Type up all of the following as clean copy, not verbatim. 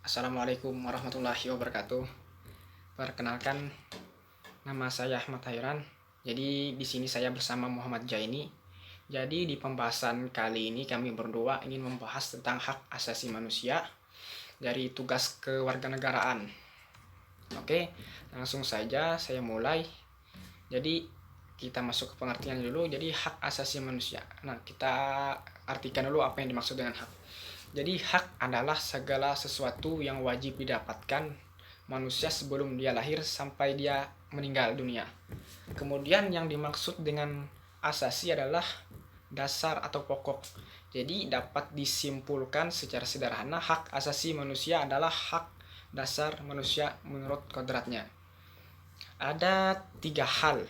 Assalamualaikum warahmatullahi wabarakatuh. Perkenalkan, nama saya Ahmad Hairan. Jadi di sini saya bersama Muhammad Jaini. Jadi di pembahasan kali ini kami berdua ingin membahas tentang hak asasi manusia dari tugas kewarganegaraan. Oke, langsung saja saya mulai. Jadi kita masuk ke pengertian dulu. Jadi hak asasi manusia. Nah, kita artikan dulu apa yang dimaksud dengan hak. Jadi hak adalah segala sesuatu yang wajib didapatkan manusia sebelum dia lahir sampai dia meninggal dunia. Kemudian yang dimaksud dengan asasi adalah dasar atau pokok. Jadi dapat disimpulkan secara sederhana hak asasi manusia adalah hak dasar manusia menurut kodratnya. Ada 3 hal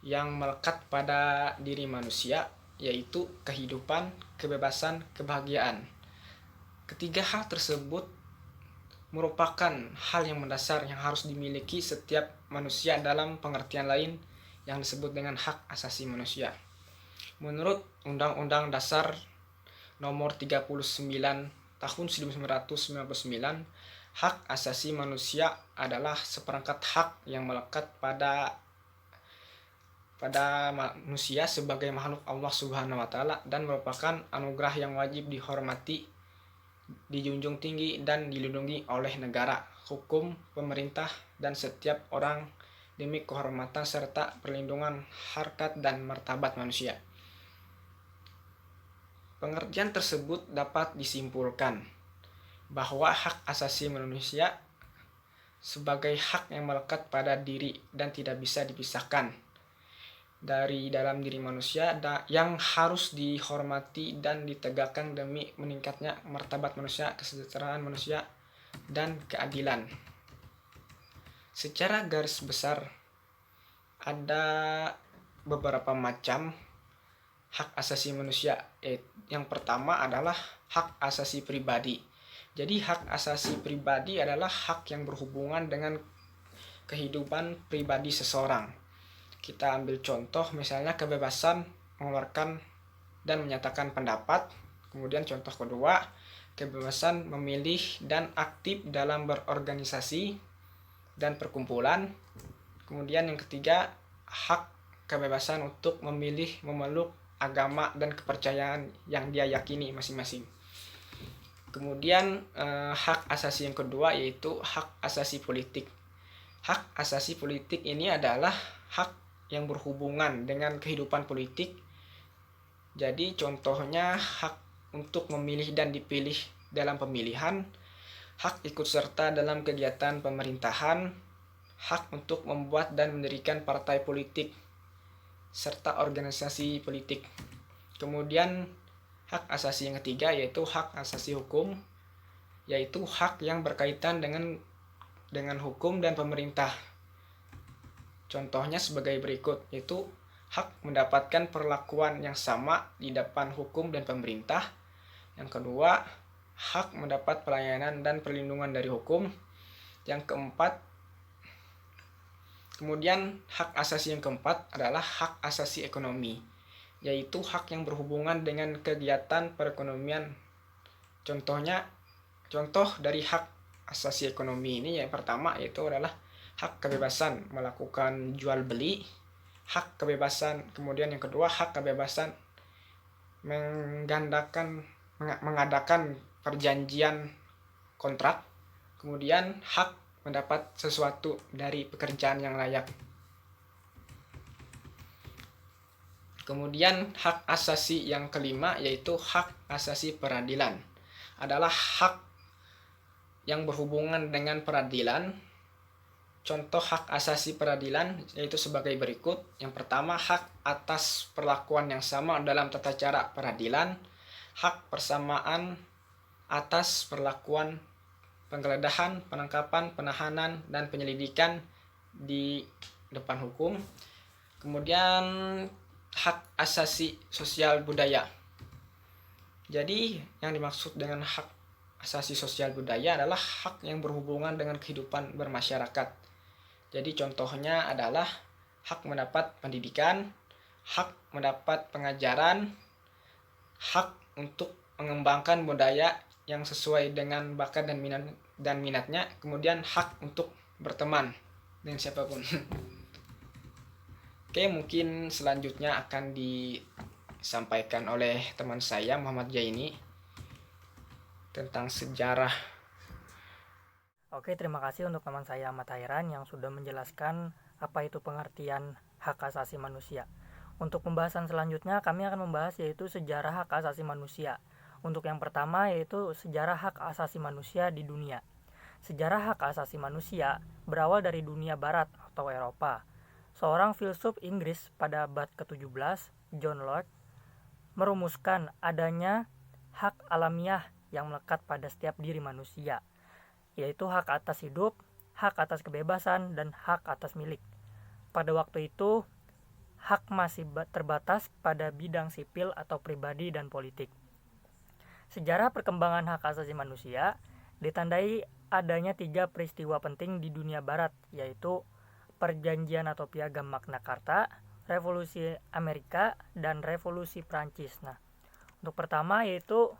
yang melekat pada diri manusia, yaitu kehidupan, kebebasan, kebahagiaan. Ketiga hal tersebut merupakan hal yang mendasar yang harus dimiliki setiap manusia dalam pengertian lain yang disebut dengan hak asasi manusia. Menurut Undang-Undang Dasar Nomor 39 Tahun 1999, hak asasi manusia adalah seperangkat hak yang melekat pada manusia sebagai makhluk Allah Subhanahu wa taala dan merupakan anugerah yang wajib dihormati, dijunjung tinggi dan dilindungi oleh negara, hukum, pemerintah, dan setiap orang demi kehormatan serta perlindungan harkat dan martabat manusia. Pengertian tersebut dapat disimpulkan bahwa hak asasi manusia sebagai hak yang melekat pada diri dan tidak bisa dipisahkan dari dalam diri manusia yang harus dihormati dan ditegakkan demi meningkatnya martabat manusia, kesejahteraan manusia, dan keadilan. Secara garis besar ada beberapa macam hak asasi manusia. Yang pertama adalah hak asasi pribadi. Jadi hak asasi pribadi adalah hak yang berhubungan dengan kehidupan pribadi seseorang. Kita ambil contoh misalnya kebebasan mengeluarkan dan menyatakan pendapat. Kemudian contoh kedua, kebebasan memilih dan aktif dalam berorganisasi dan perkumpulan. Kemudian yang ketiga, hak kebebasan untuk memilih memeluk agama dan kepercayaan yang dia yakini masing-masing. Kemudian hak asasi yang kedua yaitu hak asasi politik. Hak asasi politik ini adalah hak yang berhubungan dengan kehidupan politik. Jadi contohnya hak untuk memilih dan dipilih dalam pemilihan, hak ikut serta dalam kegiatan pemerintahan, hak untuk membuat dan mendirikan partai politik, serta organisasi politik. Kemudian hak asasi yang ketiga yaitu hak asasi hukum, yaitu hak yang berkaitan dengan hukum dan pemerintah. Contohnya sebagai berikut, yaitu hak mendapatkan perlakuan yang sama di depan hukum dan pemerintah. Yang kedua, hak mendapat pelayanan dan perlindungan dari hukum. Yang keempat, kemudian hak asasi yang keempat adalah hak asasi ekonomi, yaitu hak yang berhubungan dengan kegiatan perekonomian. Contoh dari hak asasi ekonomi ini yang pertama yaitu adalah hak kebebasan melakukan jual beli, hak kebebasan, kemudian yang kedua hak kebebasan mengadakan perjanjian kontrak, kemudian hak mendapat sesuatu dari pekerjaan yang layak. Kemudian hak asasi yang kelima yaitu hak asasi peradilan, adalah hak yang berhubungan dengan peradilan. Contoh hak asasi peradilan yaitu sebagai berikut. Yang pertama, hak atas perlakuan yang sama dalam tata cara peradilan, hak persamaan atas perlakuan penggeledahan, penangkapan, penahanan, dan penyelidikan di depan hukum. Kemudian hak asasi sosial budaya. Jadi yang dimaksud dengan hak asasi sosial budaya adalah hak yang berhubungan dengan kehidupan bermasyarakat. Jadi contohnya adalah hak mendapat pendidikan, hak mendapat pengajaran, hak untuk mengembangkan budaya yang sesuai dengan bakat dan minatnya, kemudian hak untuk berteman dengan siapapun. Oke, mungkin selanjutnya akan disampaikan oleh teman saya Muhammad Jaini tentang sejarah. Oke, terima kasih untuk teman saya Ahmad Hairan yang sudah menjelaskan apa itu pengertian hak asasi manusia. Untuk pembahasan selanjutnya kami akan membahas yaitu sejarah hak asasi manusia. Untuk yang pertama yaitu sejarah hak asasi manusia di dunia. Sejarah hak asasi manusia berawal dari dunia barat atau Eropa. Seorang filsuf Inggris pada abad ke-17, John Locke, merumuskan adanya hak alamiah yang melekat pada setiap diri manusia, yaitu hak atas hidup, hak atas kebebasan, dan hak atas milik. Pada waktu itu, hak masih terbatas pada bidang sipil atau pribadi dan politik. Sejarah perkembangan hak asasi manusia ditandai adanya 3 peristiwa penting di dunia barat, yaitu Perjanjian atau Piagam Magna Carta, Revolusi Amerika, dan Revolusi Prancis. Nah, untuk pertama yaitu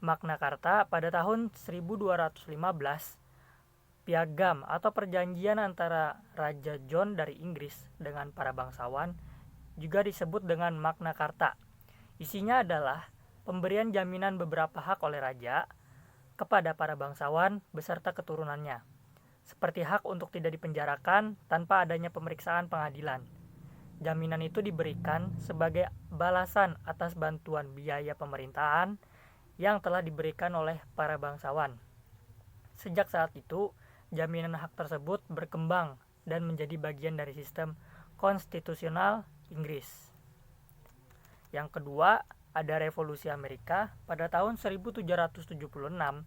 Magna Carta pada tahun 1215. Piagam atau perjanjian antara Raja John dari Inggris dengan para bangsawan juga disebut dengan Magna Carta. Isinya adalah pemberian jaminan beberapa hak oleh raja kepada para bangsawan beserta keturunannya, seperti hak untuk tidak dipenjarakan tanpa adanya pemeriksaan pengadilan. Jaminan itu diberikan sebagai balasan atas bantuan biaya pemerintahan yang telah diberikan oleh para bangsawan. Sejak saat itu, jaminan hak tersebut berkembang dan menjadi bagian dari sistem konstitusional Inggris. Yang kedua, ada Revolusi Amerika pada tahun 1776.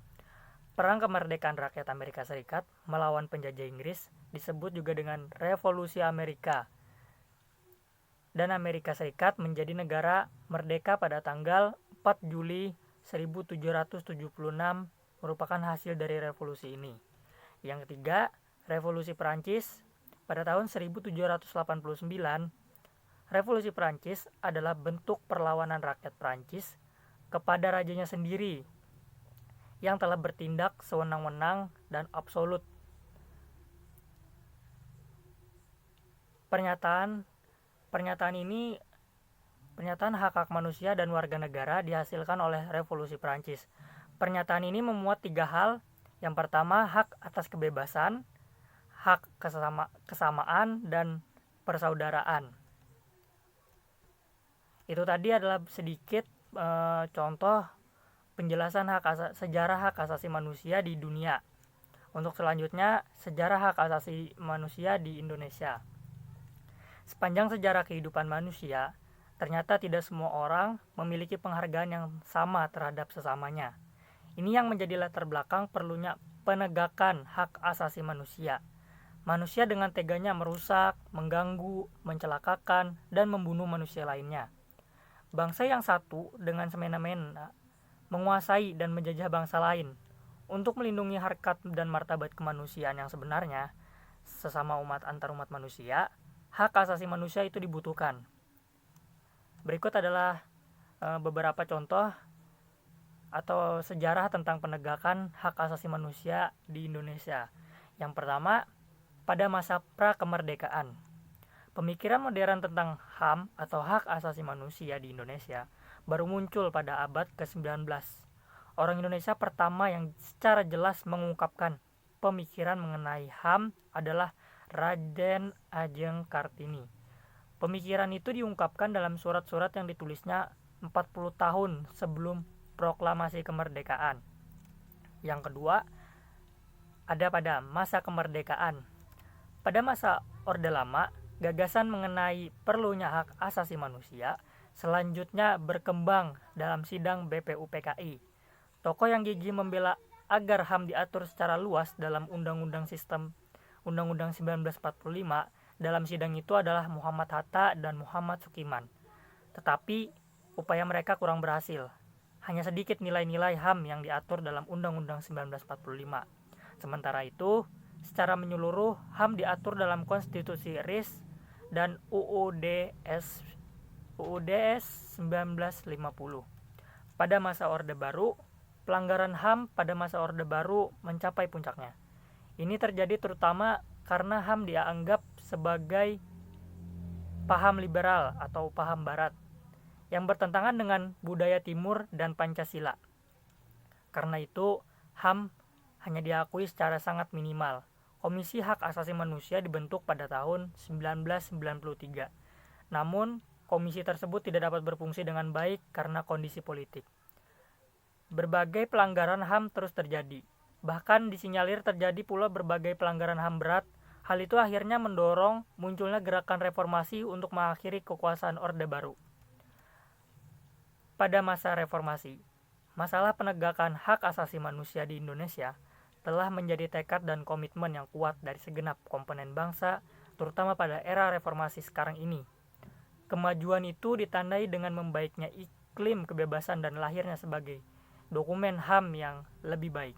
Perang kemerdekaan rakyat Amerika Serikat melawan penjajah Inggris disebut juga dengan Revolusi Amerika. Dan Amerika Serikat menjadi negara merdeka pada tanggal 4 Juli 1776 merupakan hasil dari revolusi ini. Yang ketiga, Revolusi Prancis pada tahun 1789. Revolusi Prancis adalah bentuk perlawanan rakyat Prancis kepada rajanya sendiri yang telah bertindak sewenang-wenang dan absolut. Pernyataan hak-hak manusia dan warga negara dihasilkan oleh Revolusi Prancis. Pernyataan ini memuat 3 hal. Yang pertama, hak atas kebebasan, hak kesamaan, dan persaudaraan. Itu tadi adalah sedikit contoh penjelasan sejarah hak asasi manusia di dunia. Untuk selanjutnya, sejarah hak asasi manusia di Indonesia. Sepanjang sejarah kehidupan manusia, ternyata tidak semua orang memiliki penghargaan yang sama terhadap sesamanya. Ini yang menjadi latar belakang perlunya penegakan hak asasi manusia. Manusia dengan teganya merusak, mengganggu, mencelakakan, dan membunuh manusia lainnya. Bangsa yang satu dengan semena-mena menguasai dan menjajah bangsa lain. Untuk melindungi harkat dan martabat kemanusiaan yang sebenarnya, sesama umat antar umat manusia, hak asasi manusia itu dibutuhkan. Berikut adalah beberapa contoh atau sejarah tentang penegakan hak asasi manusia di Indonesia. Yang pertama, pada masa pra-kemerdekaan. Pemikiran modern tentang HAM atau hak asasi manusia di Indonesia baru muncul pada abad ke-19. Orang Indonesia pertama yang secara jelas mengungkapkan pemikiran mengenai HAM adalah Raden Ajeng Kartini. Pemikiran itu diungkapkan dalam surat-surat yang ditulisnya 40 tahun sebelum proklamasi kemerdekaan. Yang kedua, ada pada masa kemerdekaan. Pada masa Orde Lama, gagasan mengenai perlunya hak asasi manusia selanjutnya berkembang dalam sidang BPUPKI. Tokoh yang gigih membela agar HAM diatur secara luas dalam Undang-Undang 1945 dalam sidang itu adalah Muhammad Hatta dan Muhammad Sukiman. Tetapi upaya mereka kurang berhasil. Hanya sedikit nilai-nilai HAM yang diatur dalam Undang-Undang 1945. Sementara itu, secara menyeluruh HAM diatur dalam Konstitusi RIS dan UUD 1950. Pada masa Orde Baru, pelanggaran HAM pada masa Orde Baru mencapai puncaknya. Ini terjadi terutama karena HAM dianggap sebagai paham liberal atau paham barat yang bertentangan dengan budaya timur dan Pancasila. Karena itu, HAM hanya diakui secara sangat minimal. Komisi Hak Asasi Manusia dibentuk pada tahun 1993. Namun, komisi tersebut tidak dapat berfungsi dengan baik karena kondisi politik. Berbagai pelanggaran HAM terus terjadi. Bahkan disinyalir terjadi pula berbagai pelanggaran HAM berat. Hal itu akhirnya mendorong munculnya gerakan reformasi untuk mengakhiri kekuasaan Orde Baru. Pada masa reformasi, masalah penegakan hak asasi manusia di Indonesia telah menjadi tekad dan komitmen yang kuat dari segenap komponen bangsa, terutama pada era reformasi sekarang ini. Kemajuan itu ditandai dengan membaiknya iklim kebebasan dan lahirnya sebagai dokumen HAM yang lebih baik.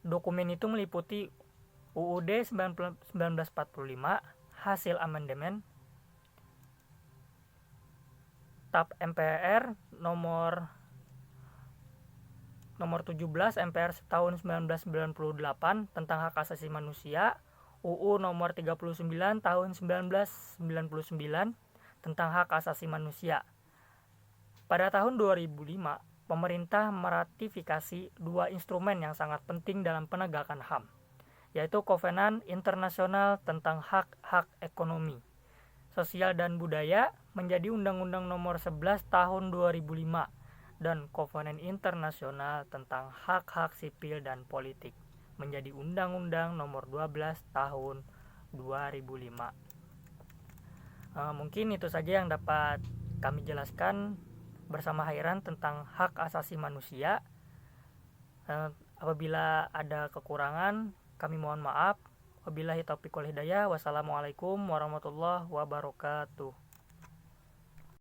Dokumen itu meliputi UUD 1945, hasil amandemen, TAP MPR nomor 17 MPR tahun 1998 tentang hak asasi manusia, UU nomor 39 tahun 1999 tentang hak asasi manusia. Pada tahun 2005, pemerintah meratifikasi dua instrumen yang sangat penting dalam penegakan HAM, yaitu Kovenan Internasional tentang Hak-Hak Ekonomi, Sosial dan Budaya menjadi Undang-Undang Nomor 11 Tahun 2005 dan Kovenan Internasional tentang Hak-Hak Sipil dan Politik menjadi Undang-Undang Nomor 12 Tahun 2005. Mungkin itu saja yang dapat kami jelaskan bersama Hairan tentang hak asasi manusia. Apabila ada kekurangan, kami mohon maaf. Wabillahi taufiq wal hidayah. Wassalamualaikum warahmatullahi wabarakatuh.